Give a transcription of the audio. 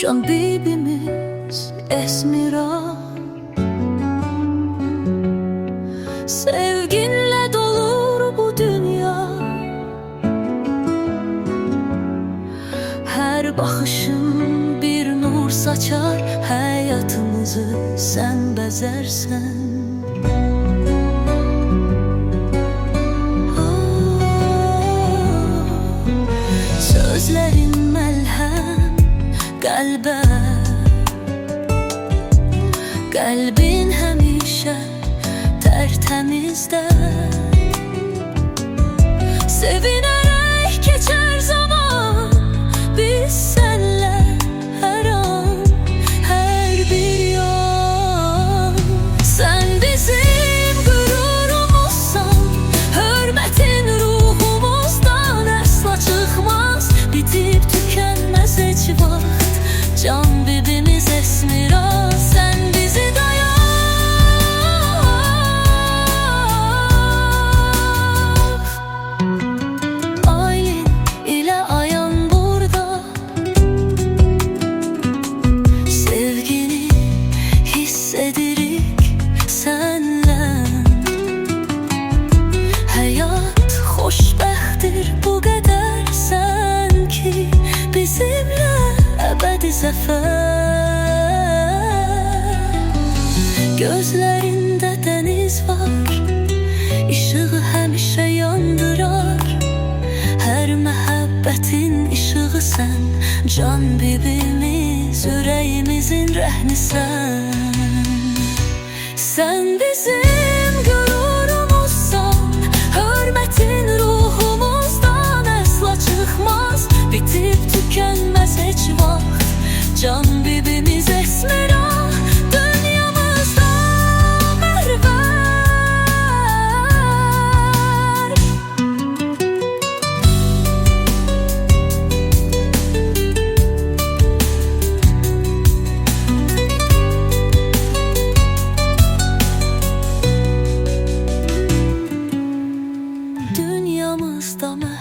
Can bibimiz Esmira. Sevginle dolur bu dünya, her bakışın bir nur saçar. Hayatımızı sen bezersen. Sözlerin melhem kalbe, kalbin həmişə tertemizde. Sevinerek geçer zaman biz senle, her an, her bir yan. Sen bizim gururumuzsan, hürmetin ruhumuzdan asla çıkmaz. Bitip tükenmez hiç vaxt, can bibimiz Esmira. Sen bizi bu kadar sanki bizimle ebedi zafer. Gözlerinde deniz var, ışığı həmişə yandırar. Her məhəbbətin ışığı sen, can bibimiz, yüreğimizin rəhni sen. Sen bizim gururumuzsan, hürmetin ruhumuzdan asla çıkmaz. Bitip tükenmez hiç vaxt, can bibimiz Esmira. Dünyamızda mərvər. Dünyamızda mərvər.